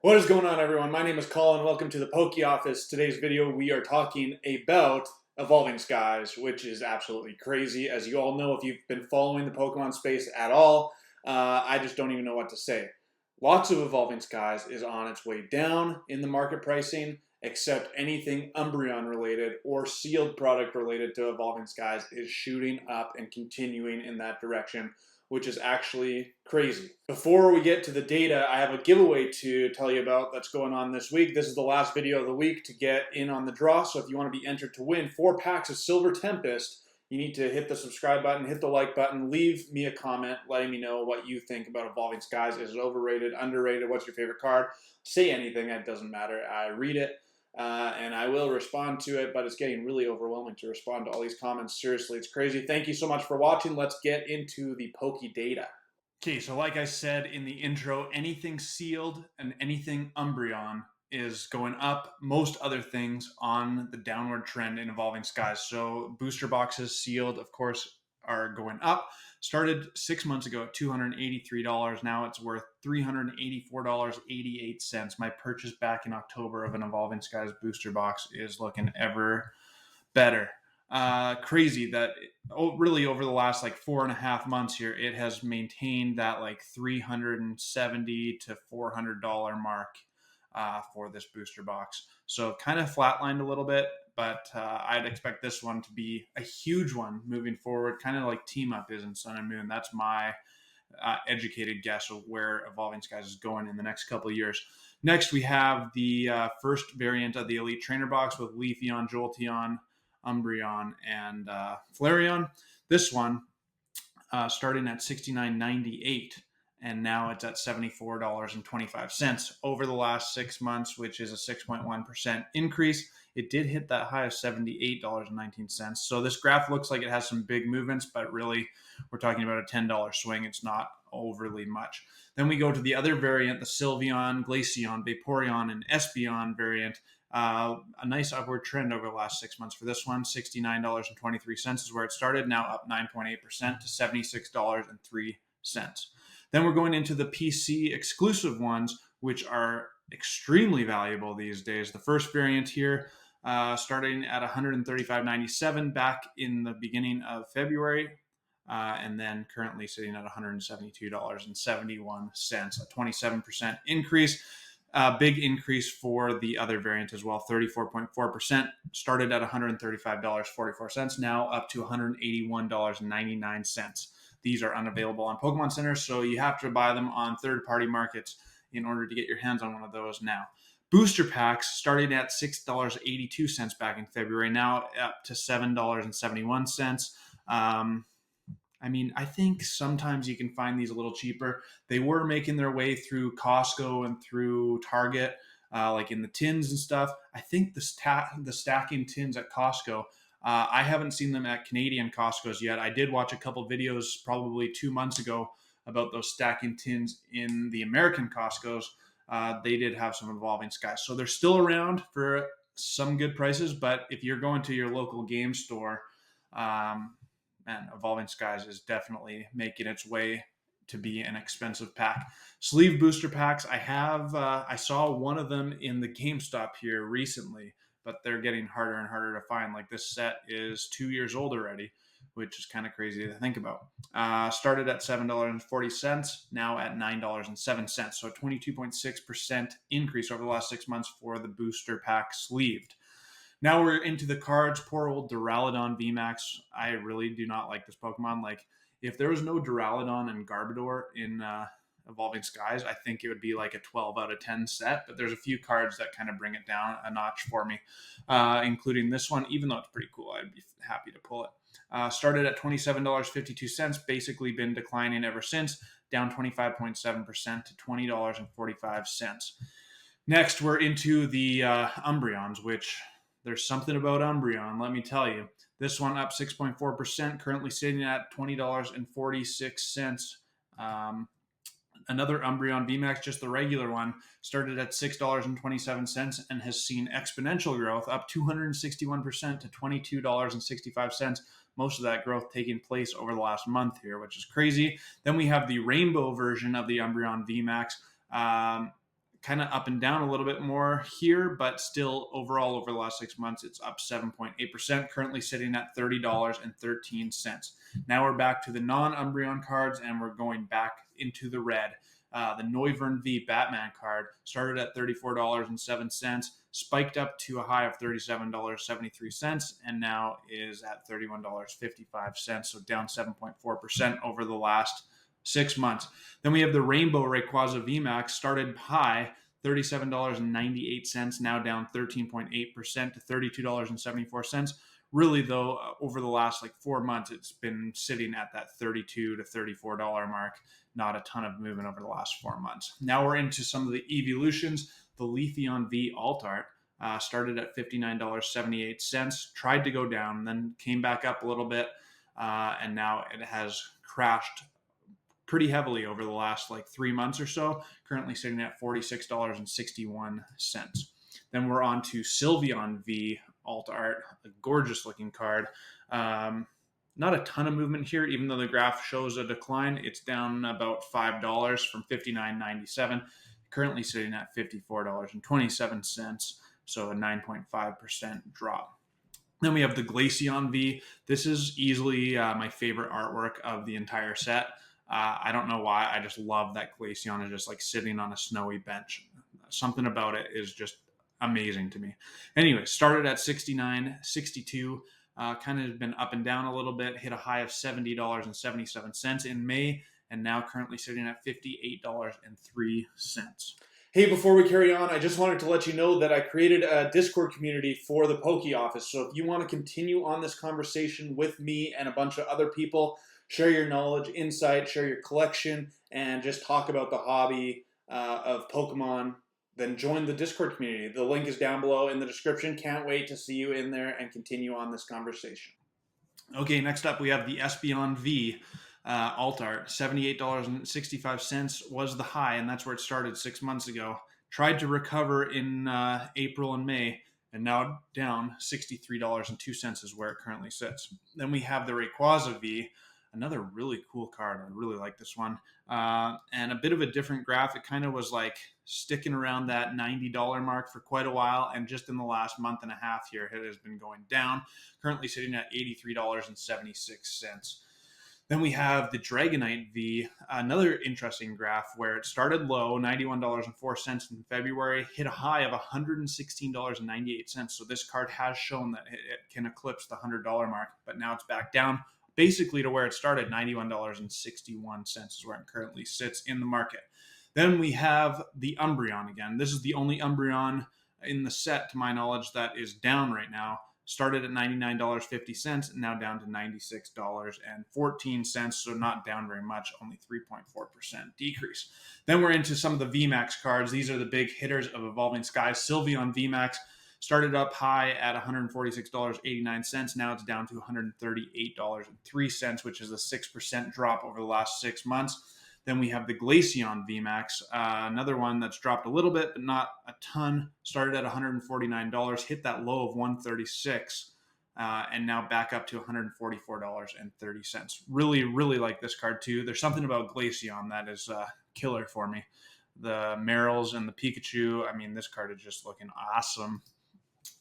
What is going on, everyone? My name is Colin. Welcome to the Poke Office. Today's video, we are talking about Evolving Skies, which is absolutely crazy. As you all know, if you've been following the Pokemon space at all, I just don't even know what to say. Lots of Evolving Skies is on its way down in the market pricing, except anything Umbreon related or sealed product related to Evolving Skies is shooting up and continuing in that direction, which is actually crazy. Before we get to the data, I have a giveaway to tell you about that's going on this week. This is the last video of the week to get in on the draw, so if you want to be entered to win 4 packs of Silver Tempest, you need to hit the subscribe button, hit the like button, leave me a comment letting me know what you think about Evolving Skies. Is it overrated, underrated? What's your favorite card? Say anything, it doesn't matter. I read it. And I will respond to it, but it's getting really overwhelming to respond to all these comments. Seriously, it's crazy. Thank you so much for watching. Let's get into the Poke data. Okay, so like I said in the intro, anything sealed and anything Umbreon is going up. Most other things on the downward trend in Evolving Skies. So booster boxes sealed, of course, are going up. Started 6 months ago at $283. Now it's worth $384.88. My purchase back in October of an Evolving Skies booster box is looking ever better. Crazy that really over the last like 4.5 months here, it has maintained that like $370 to $400 mark for this booster box. So kind of flatlined a little bit, but I'd expect this one to be a huge one moving forward, kind of like Team Up is in Sun and Moon. That's my educated guess of where Evolving Skies is going in the next couple of years. Next, we have the first variant of the Elite Trainer box with Leafeon, Jolteon, Umbreon, and Flareon. This one starting at $69.98. And now it's at $74.25 over the last 6 months, which is a 6.1% increase. It did hit that high of $78.19. So this graph looks like it has some big movements, but really we're talking about a $10 swing. It's not overly much. Then we go to the other variant, the Sylveon, Glaceon, Vaporeon, and Espeon variant. A nice upward trend over the last 6 months for this one. $69.23 is where it started, now up 9.8% to $76.03. Then we're going into the PC exclusive ones, which are extremely valuable these days. The first variant here, starting at $135.97 back in the beginning of February, and then currently sitting at $172.71, a 27% increase. Big increase for the other variant as well, 34.4%. Started at $135.44, now up to $181.99. These are unavailable on Pokemon Centers, so you have to buy them on third-party markets in order to get your hands on one of those now. Booster packs starting at $6.82 back in February, now up to $7.71. I think sometimes you can find these a little cheaper. They were making their way through Costco and through Target, like in the tins and stuff. I think the stacking tins at Costco, I haven't seen them at Canadian Costco's yet. I did watch a couple videos probably 2 months ago about those stacking tins in the American Costco's. They did have some Evolving Skies. So they're still around for some good prices, but if you're going to your local game store, Evolving Skies is definitely making its way to be an expensive pack. Sleeve booster packs, I saw one of them in the GameStop here recently, but they're getting harder and harder to find. Like this set is 2 years old already, which is kind of crazy to think about. Started at $7.40, now at $9.07. So a 22.6% increase over the last 6 months for the booster pack sleeved. Now we're into the cards. Poor old Duraludon VMAX. I really do not like this Pokemon. Like, if there was no Duraludon and Garbodor in Evolving Skies, I think it would be like a 12 out of 10 set. But there's a few cards that kind of bring it down a notch for me, including this one. Even though it's pretty cool, I'd be happy to pull it. Started at $27.52, basically been declining ever since, down 25.7% to $20.45. Next, we're into the Umbreons, which... there's something about Umbreon, let me tell you. This one up 6.4%, currently sitting at $20.46. Another Umbreon VMAX, just the regular one, started at $6.27 and has seen exponential growth, up 261% to $22.65. Most of that growth taking place over the last month here, which is crazy. Then we have the rainbow version of the Umbreon VMAX. kind of up and down a little bit more here, but still overall over the last 6 months, it's up 7.8%, currently sitting at $30.13. Now we're back to the non-Umbreon cards, and we're going back into the red. The Noivern V Batman card started at $34.07, spiked up to a high of $37.73, and now is at $31.55, so down 7.4% over the last 6 months. Then we have the Rainbow Rayquaza VMAX, started high, $37.98, now down 13.8% to $32.74. Really, though, over the last 4 months, it's been sitting at that $32 to $34 mark. Not a ton of movement over the last 4 months. Now we're into some of the evolutions. The Leafeon V Alt Art started at $59.78, tried to go down, then came back up a little bit, and now it has crashed pretty heavily over the last 3 months or so, currently sitting at $46.61. Then we're on to Sylveon V Alt Art, a gorgeous looking card. Not a ton of movement here, even though the graph shows a decline. It's down about $5 from $59.97, currently sitting at $54.27, so a 9.5% drop. Then we have the Glaceon V. This is easily my favorite artwork of the entire set. I don't know why. I just love that Glaceon is just sitting on a snowy bench. Something about it is just amazing to me. Anyway, started at $69.62. Kind of been up and down a little bit, hit a high of $70.77 in May, and now currently sitting at $58.03. Hey, before we carry on, I just wanted to let you know that I created a Discord community for the Poke Office. So if you want to continue on this conversation with me and a bunch of other people, share your knowledge, insight, share your collection, and just talk about the hobby of Pokemon, then join the Discord community. The link is down below in the description. Can't wait to see you in there and continue on this conversation. Okay, next up we have the Espeon V Alt Art. $78.65 was the high, and that's where it started 6 months ago. Tried to recover in April and May, and now down $63.02 is where it currently sits. Then we have the Rayquaza V, another really cool card. I really like this one. And a bit of a different graph. It kind of was sticking around that $90 mark for quite a while. And just in the last month and a half here, it has been going down. Currently sitting at $83.76. Then we have the Dragonite V, another interesting graph where it started low, $91.04 in February, hit a high of $116.98. So this card has shown that it can eclipse the $100 mark, but now it's back down basically to where it started, $91.61 is where it currently sits in the market. Then we have the Umbreon again. This is the only Umbreon in the set, to my knowledge, that is down right now. Started at $99.50, now down to $96.14, so not down very much, only 3.4% decrease. Then we're into some of the VMAX cards. These are the big hitters of Evolving Skies. Sylveon VMAX started up high at $146.89. Now it's down to $138.03, which is a 6% drop over the last 6 months. Then we have the Glaceon VMAX, another one that's dropped a little bit, but not a ton. Started at $149, hit that low of $136, and now back up to $144.30. Really, really like this card too. There's something about Glaceon that is killer for me. The Merrills and the Pikachu. I mean, this card is just looking awesome.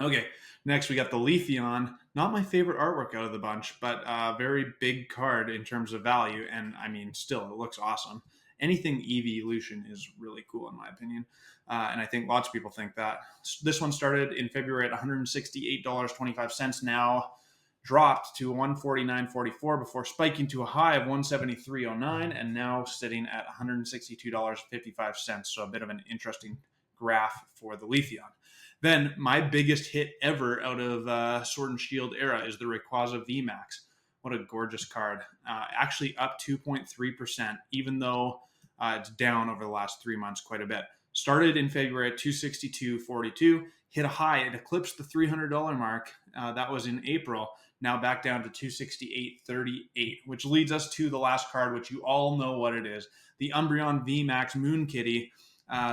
Okay, next we got the Leafeon. Not my favorite artwork out of the bunch, but a very big card in terms of value, and I mean, still, it looks awesome. Anything evolution is really cool in my opinion, and I think lots of people think that. This one started in February at $168.25, now dropped to $149.44 before spiking to a high of $173.09, and now sitting at $162.55, so a bit of an interesting graph for the Leafeon. Then my biggest hit ever out of Sword and Shield era is the Rayquaza VMAX. What a gorgeous card. Actually up 2.3%, even though it's down over the last 3 months quite a bit. Started in February at $262.42, hit a high. It eclipsed the $300 mark. That was in April. Now back down to $268.38, which leads us to the last card, which you all know what it is. The Umbreon VMAX Moon Kitty.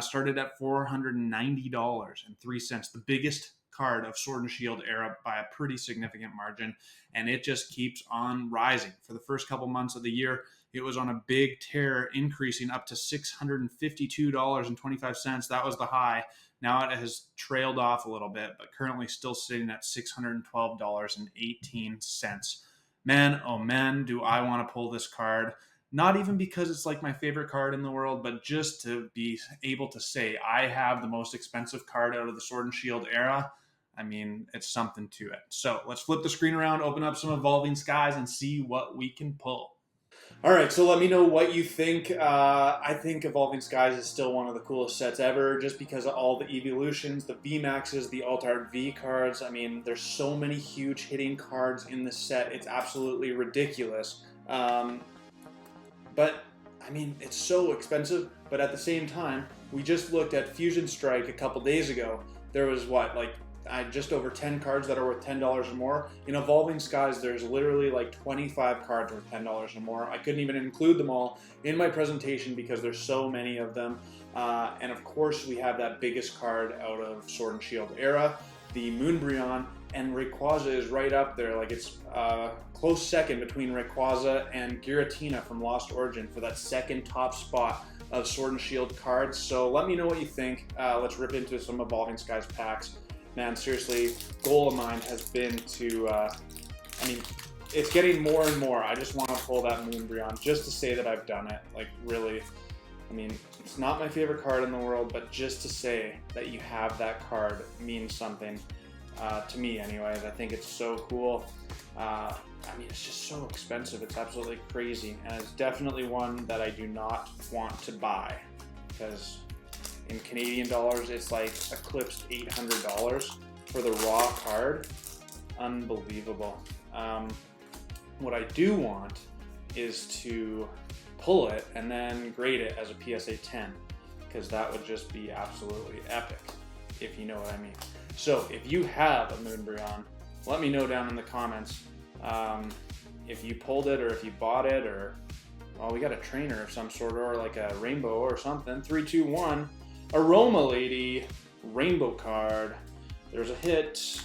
Started at $490.03, the biggest card of Sword and Shield era by a pretty significant margin, and it just keeps on rising. For the first couple months of the year, it was on a big tear, increasing up to $652.25. That was the high. Now it has trailed off a little bit, but currently still sitting at $612.18. Man, oh man, do I want to pull this card. Not even because it's like my favorite card in the world, but just to be able to say I have the most expensive card out of the Sword and Shield era. I mean, it's something to it. So let's flip the screen around, open up some Evolving Skies, and see what we can pull. All right, so let me know what you think. I think Evolving Skies is still one of the coolest sets ever, just because of all the evolutions, the VMAXs, the Alt-Art V cards. I mean, there's so many huge hitting cards in this set. It's absolutely ridiculous. But, I mean, it's so expensive, but at the same time, we just looked at Fusion Strike a couple days ago. There was, what, like, just over 10 cards that are worth $10 or more. In Evolving Skies, there's literally like 25 cards worth $10 or more. I couldn't even include them all in my presentation because there's so many of them. And of course, we have that biggest card out of Sword and Shield era, the Moonbreon, and Rayquaza is right up there. Like, it's close second between Rayquaza and Giratina from Lost Origin for that second top spot of Sword and Shield cards. So let me know what you think. Let's rip into some Evolving Skies packs. Man, seriously, goal of mine has been to, I mean, it's getting more and more. I just want to pull that Moonbreon just to say that I've done it. Like, really, I mean, it's not my favorite card in the world, but just to say that you have that card means something to me anyways. I think it's so cool. I mean, it's just so expensive. It's absolutely crazy, and it's definitely one that I do not want to buy because in Canadian dollars, it's like eclipsed $800 for the raw card. Unbelievable. What I do want is to pull it and then grade it as a PSA 10, because that would just be absolutely epic, if you know what I mean. So if you have a Moonbreon, let me know down in the comments if you pulled it or if you bought it, or, well, we got a trainer of some sort, or like a rainbow or something. 3, 2, 1. Aroma Lady, rainbow card. There's a hit.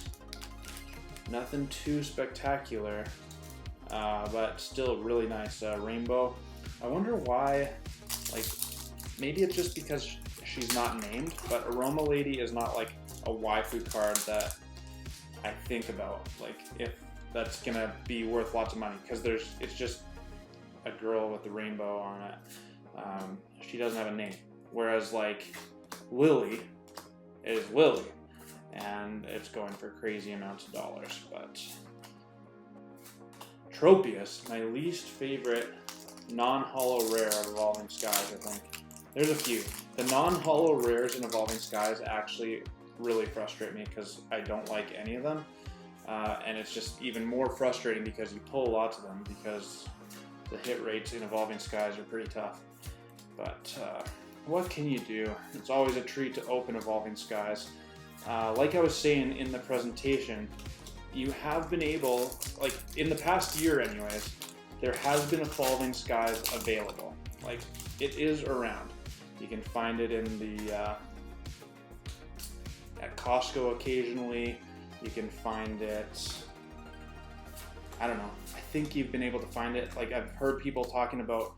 Nothing too spectacular, but still really nice rainbow. I wonder why, like, maybe it's just because she's not named, but Aroma Lady is not like a waifu card that I think about, like, if that's gonna be worth lots of money, because it's just a girl with the rainbow on it. She doesn't have a name, whereas like Lily is Lily, and it's going for crazy amounts of dollars. But Tropius, my least favorite non-holo rare of Evolving Skies, I think. There's a few. The non-holo rares in Evolving Skies actually really frustrate me because I don't like any of them. And it's just even more frustrating because you pull lots of them, because the hit rates in Evolving Skies are pretty tough. But what can you do? It's always a treat to open Evolving Skies. Like I was saying in the presentation, you have been able, like in the past year anyways, there has been Evolving Skies available. Like, it is around. You can find it in the at Costco occasionally. You can find it, I don't know, I think you've been able to find it. Like, I've heard people talking about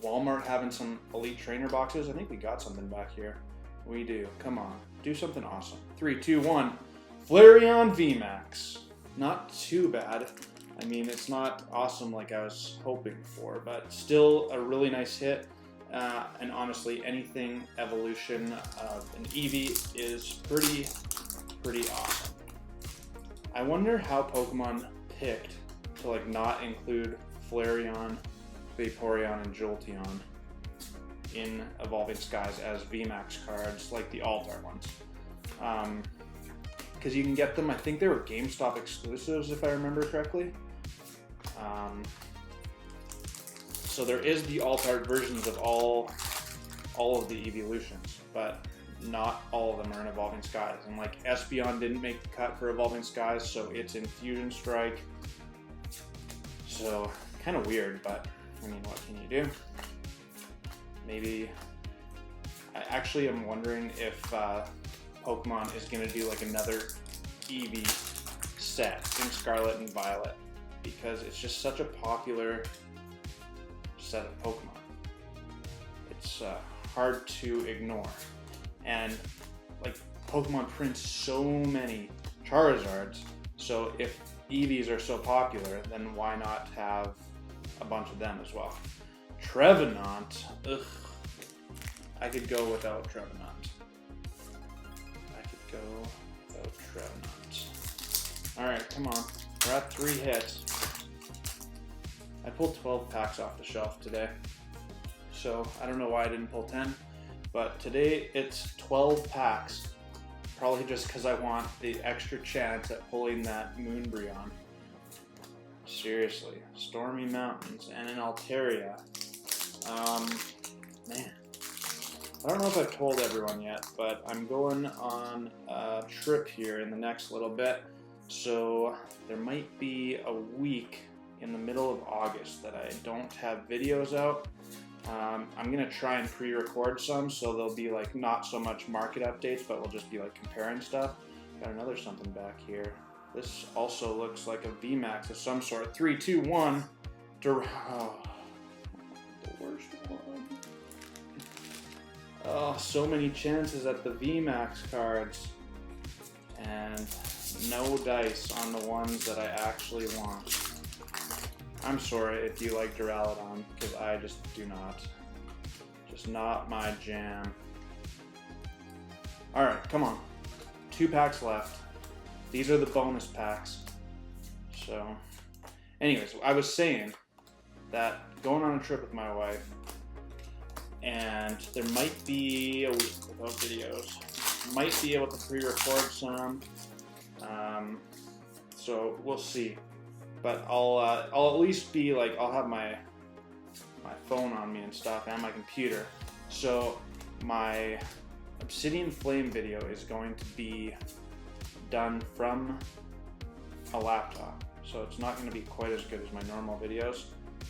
Walmart having some Elite Trainer boxes. I think we got something back here. We do. Come on, do something awesome. 3, 2, 1. Flareon VMAX. Not too bad. I mean, it's not awesome like I was hoping for, but still a really nice hit. And honestly, anything evolution of an Eevee is pretty awesome. I wonder how Pokemon picked to like not include Flareon, Vaporeon, and Jolteon in Evolving Skies as VMAX cards like the Alt-Art ones. Because you can get them, I think they were GameStop exclusives if I remember correctly. So there is the Alt-Art versions of all of the evolutions, but not all of them are in Evolving Skies. And like Espeon didn't make the cut for Evolving Skies, so it's in Fusion Strike. So kind of weird, but I mean, what can you do? Maybe, I actually am wondering if Pokemon is going to do like another Eevee set in Scarlet and Violet, because it's just such a popular set of Pokemon. It's hard to ignore. And like Pokemon prints so many Charizards, so if Eevees are so popular, then why not have a bunch of them as well? Trevenant, ugh. I could go without Trevenant. Alright, come on. We're at 3 hits. I pulled 12 packs off the shelf today. So I don't know why I didn't pull 10. But today it's 12 packs. Probably just because I want the extra chance at pulling that Moonbreon. Seriously. Stormy Mountains and an Altaria. Man. I don't know if I've told everyone yet, but I'm going on a trip here in the next little bit. So there might be a week in the middle of August that I don't have videos out. I'm going to try and pre-record some, so there'll be like not so much market updates, but we'll just be like comparing stuff. Got another something back here. This also looks like a VMAX of some sort. 3, 2, 1. Oh, the worst one. Oh, so many chances at the VMAX cards. And no dice on the ones that I actually want. I'm sorry if you like Duraludon, because I just do not. Just not my jam. Alright, come on. 2 packs left. These are the bonus packs. So, anyways, I was saying that going on a trip with my wife, and there might be a week without videos. Might be able to pre-record some. So we'll see, but I'll at least be like, I'll have my phone on me and stuff, and my computer. So my Obsidian Flame video is going to be done from a laptop, so it's not going to be quite as good as my normal videos.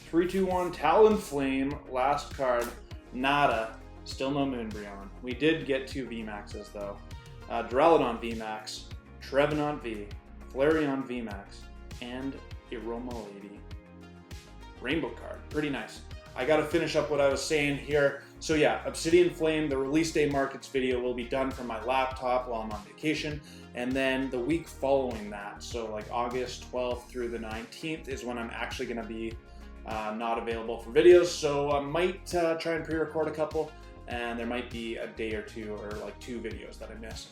3, 2, 1, Talonflame, last card, nada, still no Moonbreon. We did get 2 VMAXs though. Duraludon VMAX, Trevenant V, Flareon VMAX, and Aroma Lady. Rainbow card, pretty nice. I gotta finish up what I was saying here. So yeah, Obsidian Flame, the release day markets video will be done from my laptop while I'm on vacation. And then the week following that, so like August 12th through the 19th is when I'm actually gonna be not available for videos. So I might try and pre-record a couple, and there might be a day or two or like 2 videos that I miss.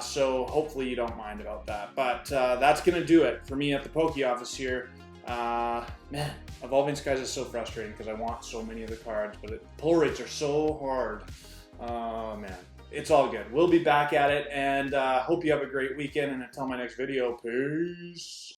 So hopefully you don't mind about that. But that's going to do it for me at the Poke office here. Man, Evolving Skies is so frustrating because I want so many of the cards, but pull rates are so hard. Oh, man. It's all good. We'll be back at it, and hope you have a great weekend. And until my next video, peace.